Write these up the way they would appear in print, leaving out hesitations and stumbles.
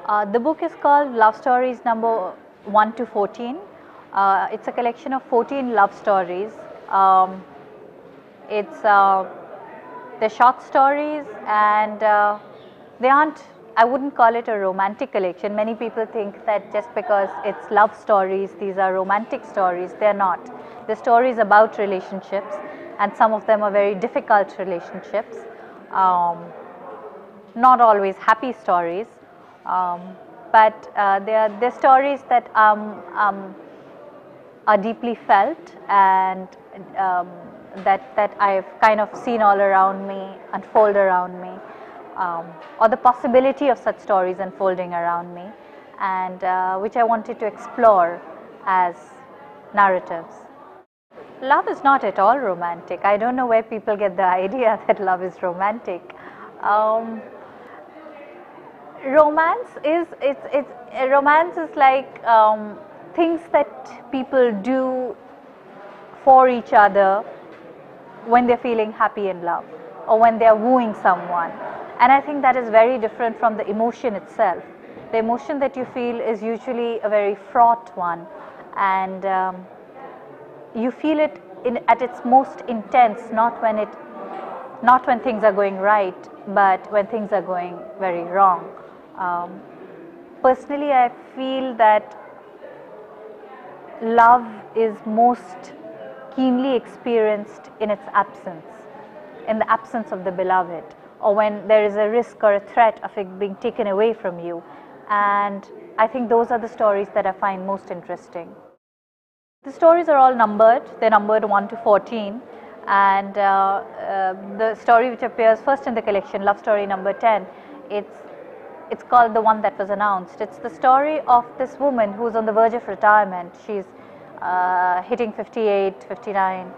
The book is called Love Stories number 1 to 14. It's a collection of 14 love stories. They're short stories, and they aren't, I wouldn't call it a romantic collection. Many people think that just because it's love stories, these are romantic stories. They're not. They're stories about relationships, and some of them are very difficult relationships. Not always happy stories, but they're stories that are deeply felt, and that I've kind of seen all around me, unfold around me, or the possibility of such stories unfolding around me, and which I wanted to explore as narratives. Love is not at all romantic. I don't know where people get the idea that love is romantic. Romance is like things that people do for each other when they're feeling happy in love or when they're wooing someone, and I think that is very different from the emotion itself. The emotion that you feel is usually a very fraught one, and you feel it at its most intense, not when things are going right, but when things are going very wrong. Personally, I feel that love is most keenly experienced in its absence, in the absence of the beloved, or when there is a risk or a threat of it being taken away from you. And I think those are the stories that I find most interesting. The stories are all numbered. They're numbered 1 to 14, and the story which appears first in the collection, Love Story number 10, it's called The One That Was Announced. It's the story of this woman who's on the verge of retirement. She's hitting 58, 59,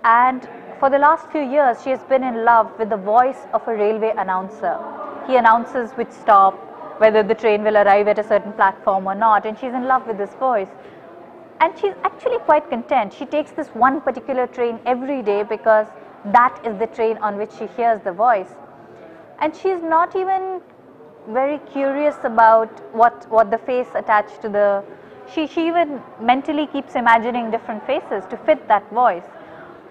and for the last few years she has been in love with the voice of a railway announcer. He announces which stop, whether the train will arrive at a certain platform or not, and she's in love with this voice. And she's actually quite content. She takes this one particular train every day because that is the train on which she hears the voice. And she's not even very curious about what the face attached to the... She even mentally keeps imagining different faces to fit that voice.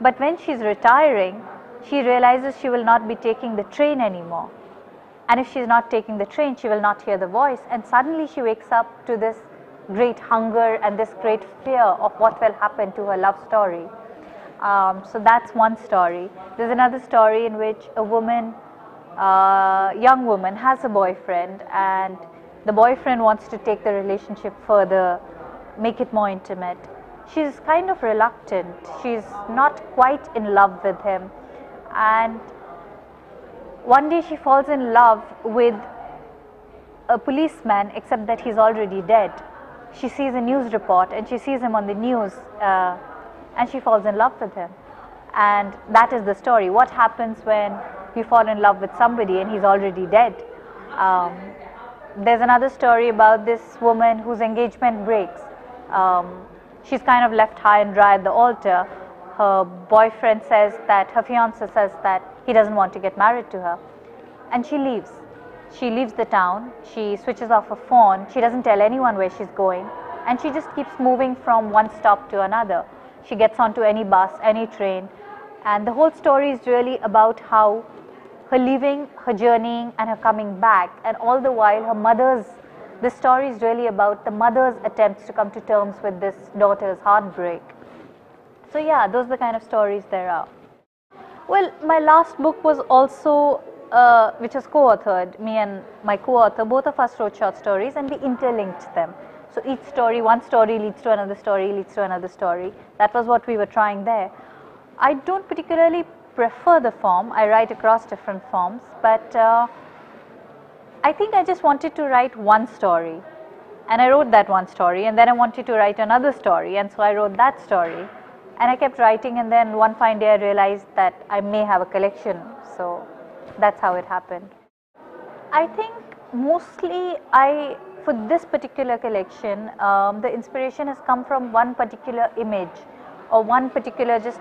But when she's retiring, she realizes she will not be taking the train anymore. And if she's not taking the train, she will not hear the voice. And suddenly she wakes up to this great hunger and this great fear of what will happen to her love story. So that's one story. There's another story in which a woman, young woman, has a boyfriend, and the boyfriend wants to take the relationship further, make it more intimate. She's kind of reluctant. She's not quite in love with him, and one day she falls in love with a policeman, except that he's already dead. She sees a news report and she sees him on the news, and she falls in love with him. And that is the story. What happens when you fall in love with somebody and he's already dead? There's another story about this woman whose engagement breaks. She's kind of left high and dry at the altar. Her boyfriend says that, her fiance says that he doesn't want to get married to her, and she leaves. She leaves the town, she switches off her phone, she doesn't tell anyone where she's going, and she just keeps moving from one stop to another. She gets onto any bus, any train, and the whole story is really about how her leaving, her journeying, and her coming back, and all the while the story is really about the mother's attempts to come to terms with this daughter's heartbreak. So yeah, those are the kind of stories there are. Well, my last book was also which was co-authored. Me and my co-author, both of us wrote short stories, and we interlinked them. So each story, one story leads to another story, leads to another story. That was what we were trying there. I don't particularly prefer the form. I write across different forms, but I think I just wanted to write one story, and I wrote that one story, and then I wanted to write another story, and so I wrote that story, and I kept writing, and then one fine day I realized that I may have a collection. So that's how it happened. I think mostly for this particular collection, the inspiration has come from one particular image, or one particular, just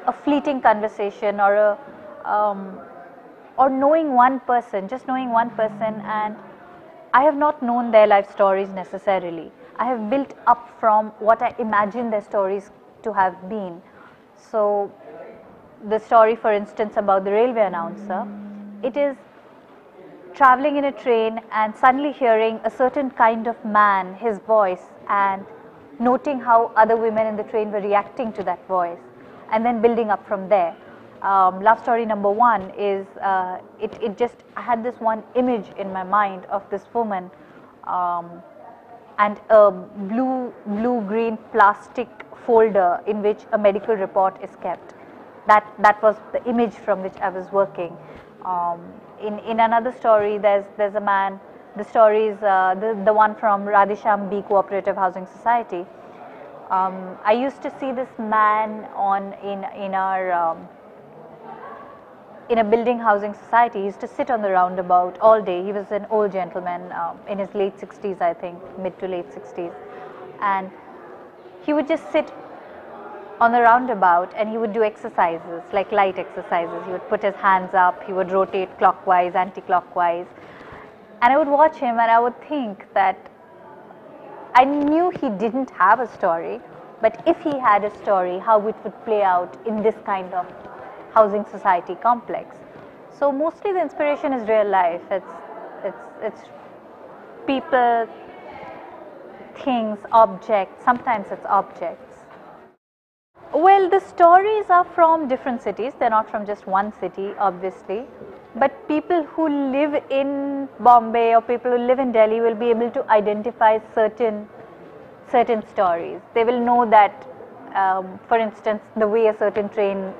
a fleeting conversation, or knowing one person, just knowing one person, and I have not known their life stories necessarily. I have built up from what I imagine their stories to have been. So the story, for instance, about the railway announcer, it is traveling in a train and suddenly hearing a certain kind of man, his voice, and noting how other women in the train were reacting to that voice, and then building up from there. Love story number one is, I had this one image in my mind of this woman and a blue-green plastic folder in which a medical report is kept. That was the image from which I was working. In another story, there's a man. The story is the one from Radhesham B Cooperative Housing Society. I used to see this man in a building housing society. He used to sit on the roundabout all day. He was an old gentleman in his late 60s, I think, mid to late 60s, and he would just sit on the roundabout and he would do exercises, like light exercises. He would put his hands up, he would rotate clockwise, anti-clockwise, and I would watch him and I would think that I knew he didn't have a story, but if he had a story, how it would play out in this kind of housing society complex. So mostly the inspiration is real life. It's people, things, objects. Sometimes it's objects. Well, the stories are from different cities. They're not from just one city, obviously. But people who live in Bombay or people who live in Delhi will be able to identify certain stories. They will know that, for instance, the way a certain train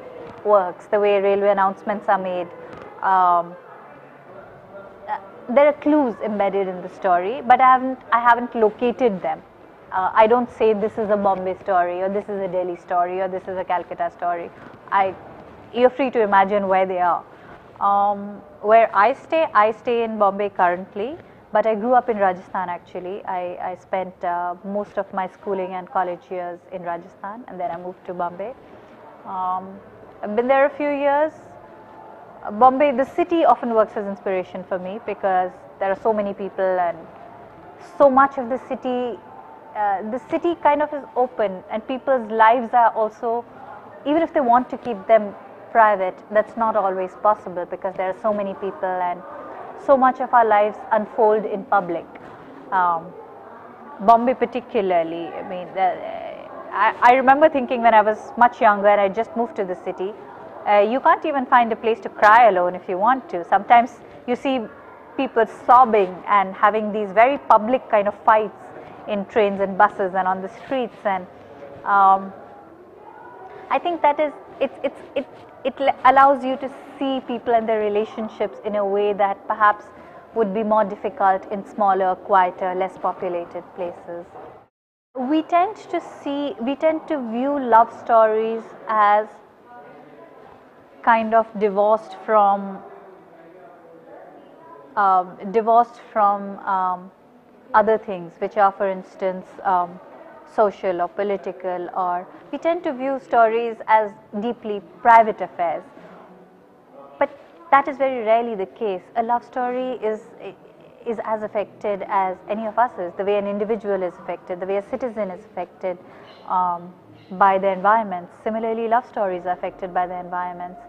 works, the way railway announcements are made. There are clues embedded in the story, but I haven't located them. I don't say this is a Bombay story, or this is a Delhi story, or this is a Calcutta story. You're free to imagine where they are. Where I stay in Bombay currently, but I grew up in Rajasthan actually. I spent most of my schooling and college years in Rajasthan, and then I moved to Bombay. I've been there a few years. Bombay, the city, often works as inspiration for me because there are so many people and so much of the city. The city kind of is open, and people's lives are also, even if they want to keep them private, that's not always possible because there are so many people and so much of our lives unfold in public. Bombay particularly, I mean, I remember thinking when I was much younger and I just moved to the city, you can't even find a place to cry alone if you want to. Sometimes you see people sobbing and having these very public kind of fights in trains and buses and on the streets, and I think that is it allows you to see people and their relationships in a way that perhaps would be more difficult in smaller, quieter, less populated places. We tend to view love stories as kind of divorced from other things, which are, for instance, social or political, or we tend to view stories as deeply private affairs. But that is very rarely the case. A love story is as affected as any of us is, the way an individual is affected, the way a citizen is affected by the environments. Similarly, love stories are affected by the environments.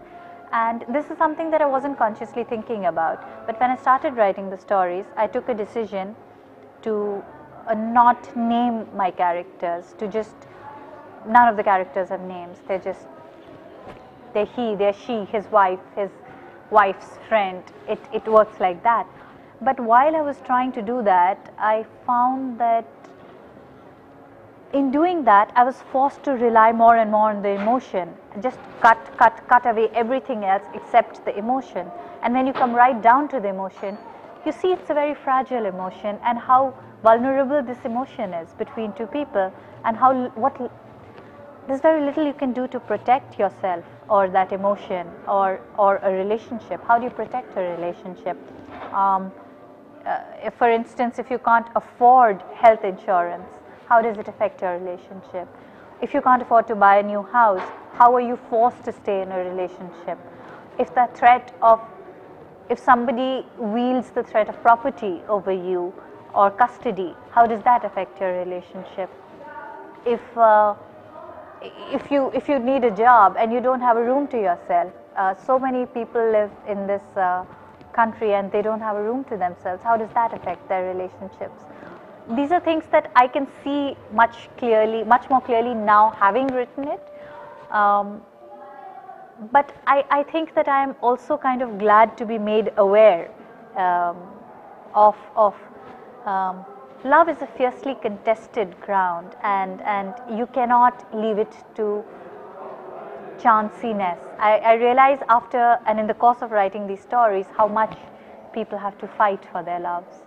And this is something that I wasn't consciously thinking about. But when I started writing the stories, I took a decision to not name my characters, none of the characters have names. They're he, they're she, his wife's friend. It works like that. But while I was trying to do that, I found that in doing that, I was forced to rely more and more on the emotion. Just cut away everything else except the emotion. And when you come right down to the emotion, you see it's a very fragile emotion, and how vulnerable this emotion is between two people, and there's very little you can do to protect yourself or that emotion or a relationship. How do you protect a relationship? If, for instance, if you can't afford health insurance, how does it affect your relationship? If you can't afford to buy a new house, how are you forced to stay in a relationship? If the threat of If somebody wields the threat of property over you or custody, how does that affect your relationship? If you need a job and you don't have a room to yourself, so many people live in this country and they don't have a room to themselves, how does that affect their relationships? These are things that I can see much more clearly now, having written it. But I think that I am also kind of glad to be made aware of love is a fiercely contested ground, and you cannot leave it to chanciness. I realize after and in the course of writing these stories how much people have to fight for their loves.